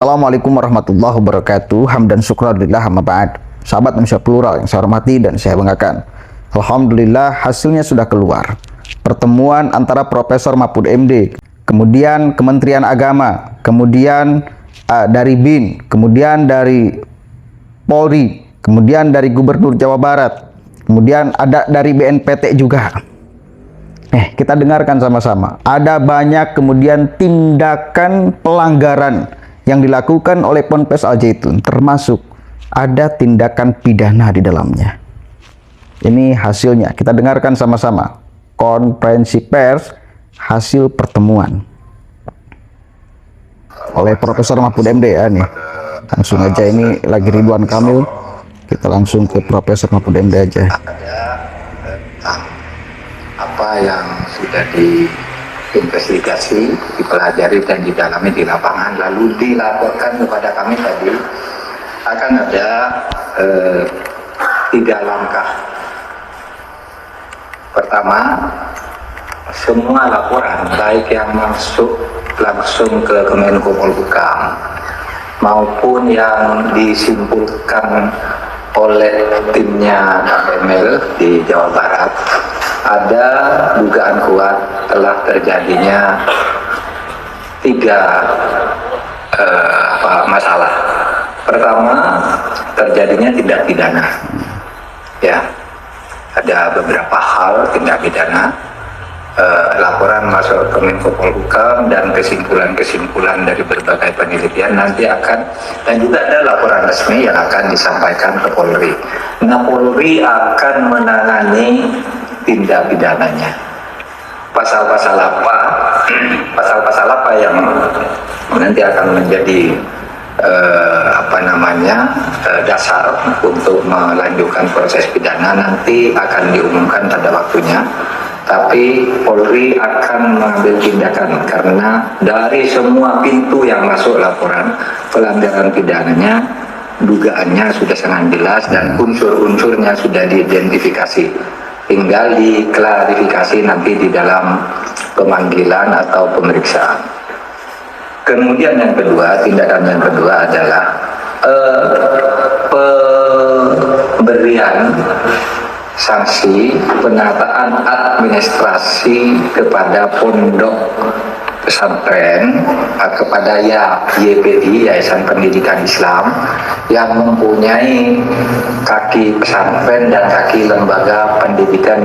Assalamualaikum warahmatullahi wabarakatuh. Hamdan syukranillah amma ba'd. Sahabat Indonesia Plural yang saya hormati dan saya banggakan. Alhamdulillah hasilnya sudah keluar. Pertemuan antara Profesor Mahfud MD, kemudian Kementerian Agama, kemudian dari BIN, kemudian dari Polri, kemudian dari Gubernur Jawa Barat, kemudian ada dari BNPT juga. Kita dengarkan sama-sama. Ada banyak kemudian tindakan pelanggaran yang dilakukan oleh Ponpes Al Zaitun, termasuk ada tindakan pidana di dalamnya. Ini hasilnya, kita dengarkan sama-sama. Konferensi pers hasil pertemuan oleh Profesor Mahfud MD ya nih. Langsung aja, ini lagi Ridwan Kamil. Kita langsung ke Profesor Mahfud MD aja. Apa yang sudah diinvestigasi, dipelajari dan didalami di lapangan, lalu dilaporkan kepada kami tadi, akan ada 3 langkah. Pertama, semua laporan baik yang masuk langsung ke Kemenko Polhukam maupun yang disimpulkan oleh timnya KML di Jawa Barat, ada dugaan kuat telah terjadinya 3 masalah. Pertama, terjadinya tindak pidana. Ya, ada beberapa hal tindak pidana. Laporan masuk ke Menko Polhukam dan kesimpulan-kesimpulan dari berbagai penelitian nanti akan, dan juga ada laporan resmi yang akan disampaikan ke Polri. Nah, Polri akan menangani tindak pidananya. Pasal-pasal apa yang nanti akan menjadi dasar untuk melanjutkan proses pidana nanti akan diumumkan pada waktunya. Tapi Polri akan mengambil tindakan karena dari semua pintu yang masuk laporan pelanggaran pidananya, dugaannya sudah sangat jelas dan unsur-unsurnya sudah diidentifikasi. Tinggal diklarifikasi nanti di dalam pemanggilan atau pemeriksaan. Kemudian yang kedua, tindakan yang kedua adalah pemberian sanksi penataan administrasi kepada pondok pesantren, kepada YPI, Yayasan Pendidikan Islam, yang mempunyai kaki pesantren dan kaki lembaga pendidikan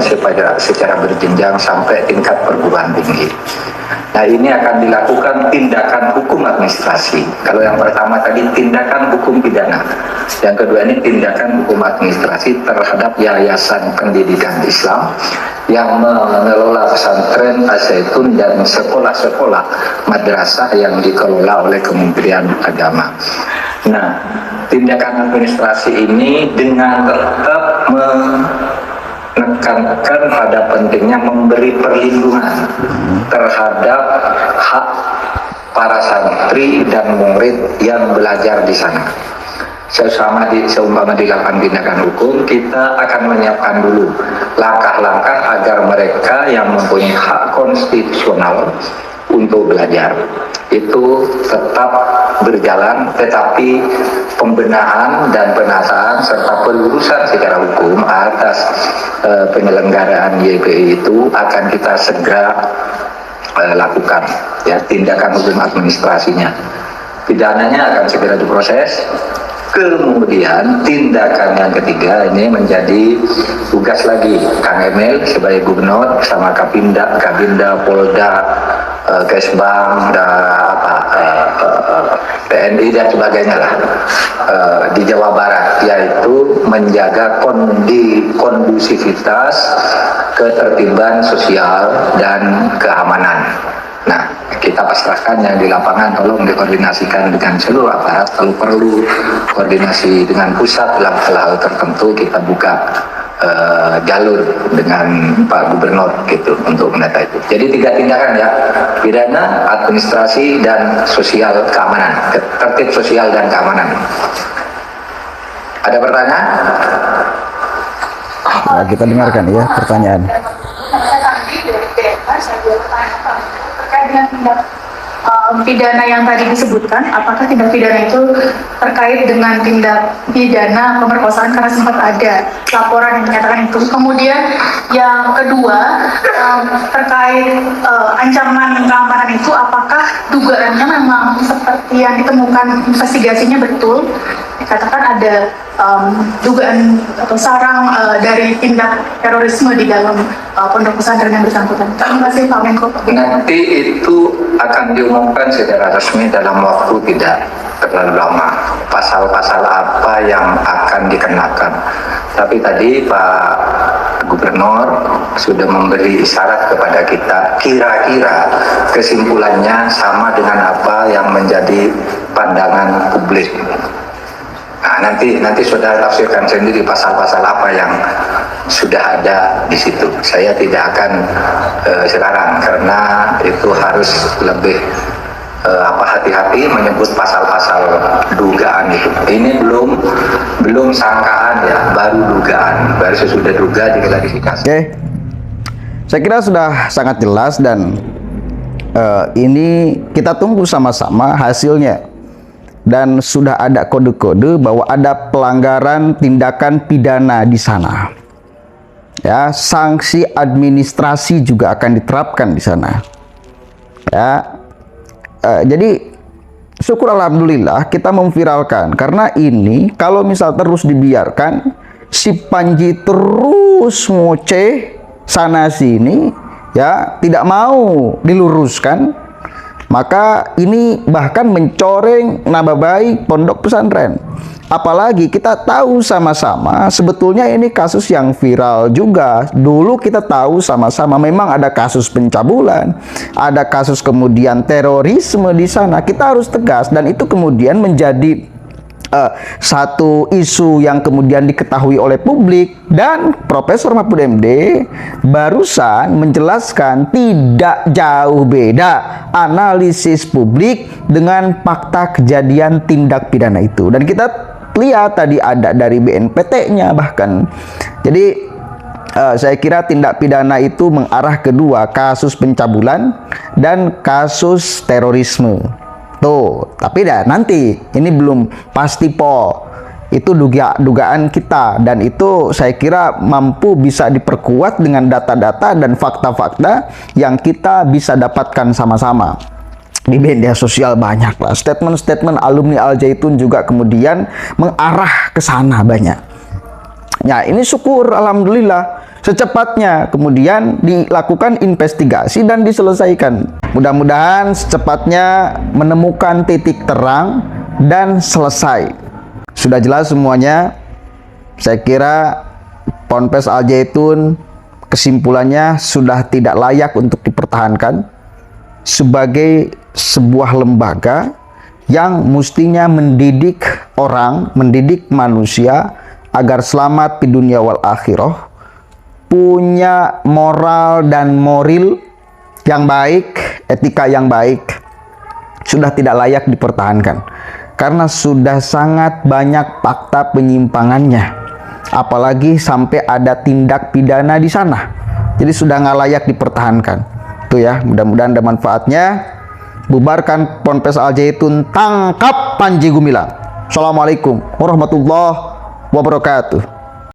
secara berjenjang sampai tingkat perguruan tinggi. Nah, ini akan dilakukan tindakan hukum administrasi. Kalau yang pertama tadi tindakan hukum pidana, yang kedua ini tindakan hukum administrasi terhadap Yayasan Pendidikan Islam yang mengelola pesantren Al Zaitun dan sekolah-sekolah madrasah yang dikelola oleh Kementerian Agama. Nah, tindakan administrasi ini dengan tetap menekankan pada pentingnya memberi perlindungan terhadap hak para santri dan murid yang belajar di sana. Seumpama dilakukan tindakan hukum, kita akan menyiapkan dulu langkah-langkah agar mereka yang mempunyai hak konstitusional untuk belajar itu tetap berjalan, tetapi pembenahan dan penataan serta pelurusan secara hukum atas penyelenggaraan YPI itu akan kita segera lakukan, ya, tindakan hukum administrasinya. Pidananya akan segera diproses. Kemudian tindakan yang ketiga ini menjadi tugas lagi Kang Emil sebagai gubernur sama Kabinda, Polda, Kesbang, TNI dan sebagainya lah di Jawa Barat, yaitu menjaga kondusivitas, ketertiban sosial dan keamanan. Nah, kita pasrahkan yang di lapangan, tolong dikoordinasikan dengan seluruh aparat. Kalau perlu koordinasi dengan pusat dalam hal tertentu, kita buka jalur dengan Pak Gubernur gitu untuk mendata itu. Jadi 3 tindakan, ya: pidana, administrasi, dan sosial keamanan, tertib sosial dan keamanan. Ada pertanyaan? Nah, kita dengarkan ya pertanyaan. Terkait dengan tindak pidana yang tadi disebutkan, apakah tindak pidana itu terkait dengan tindak pidana pemerkosaan karena sempat ada laporan yang menyatakan itu. Kemudian yang kedua, terkait ancaman keamanan itu, apakah dugaannya memang seperti yang ditemukan investigasinya betul? Dikatakan ada dugaan atau sarang dari tindak terorisme di dalam pondok pesantren yang bersangkutan. Terima kasih Pak Menko. Nanti itu akan diumumkan secara resmi dalam waktu tidak terlalu lama. Pasal-pasal apa yang akan dikenakan. Tapi tadi Pak Gubernur sudah memberi isyarat kepada kita, kira-kira kesimpulannya sama dengan apa yang menjadi pandangan publik. Nah, nanti sudah tafsirkan sendiri pasal-pasal apa yang sudah ada di situ. Saya tidak akan sekarang karena itu harus lebih hati-hati menyebut pasal-pasal dugaan itu. Ini belum sangkaan ya, baru dugaan, baru sesudah duga diklarifikasi. Oke, saya kira sudah sangat jelas dan ini kita tunggu sama-sama hasilnya. Dan sudah ada kode-kode bahwa ada pelanggaran tindakan pidana di sana. Ya, sanksi administrasi juga akan diterapkan di sana. Ya, jadi syukur alhamdulillah kita memviralkan karena ini kalau misal terus dibiarkan si Panji terus ngoceh sana sini, ya tidak mau diluruskan. Maka ini bahkan mencoreng nama baik pondok pesantren. Apalagi kita tahu sama-sama sebetulnya ini kasus yang viral juga. Dulu kita tahu sama-sama memang ada kasus pencabulan, ada kasus kemudian terorisme di sana. Kita harus tegas dan itu kemudian menjadi satu isu yang kemudian diketahui oleh publik dan Profesor Mahfud MD barusan menjelaskan tidak jauh beda analisis publik dengan fakta kejadian tindak pidana itu dan kita lihat tadi ada dari BNPT-nya bahkan. Jadi saya kira tindak pidana itu mengarah kedua, kasus pencabulan dan kasus terorisme. Tuh, tapi nanti ini belum pasti itu dugaan kita dan itu saya kira mampu bisa diperkuat dengan data-data dan fakta-fakta yang kita bisa dapatkan sama-sama. Di media sosial banyak lah statement-statement alumni Al Zaitun juga kemudian mengarah ke sana banyak. Ya, ini syukur alhamdulillah secepatnya kemudian dilakukan investigasi dan diselesaikan. Mudah-mudahan secepatnya menemukan titik terang dan selesai. Sudah jelas semuanya. Saya kira Ponpes Al Zaitun kesimpulannya sudah tidak layak untuk dipertahankan sebagai sebuah lembaga yang mestinya mendidik orang, mendidik manusia agar selamat di dunia wal akhirah, punya moral dan moral yang baik, etika yang baik, sudah tidak layak dipertahankan karena sudah sangat banyak fakta penyimpangannya, apalagi sampai ada tindak pidana di sana. Jadi sudah nggak layak dipertahankan. Itu ya, mudah-mudahan ada manfaatnya. Bubarkan Ponpes Al Zaitun, tangkap Panji Gumilang. Assalamualaikum warahmatullahi wabarakatuh.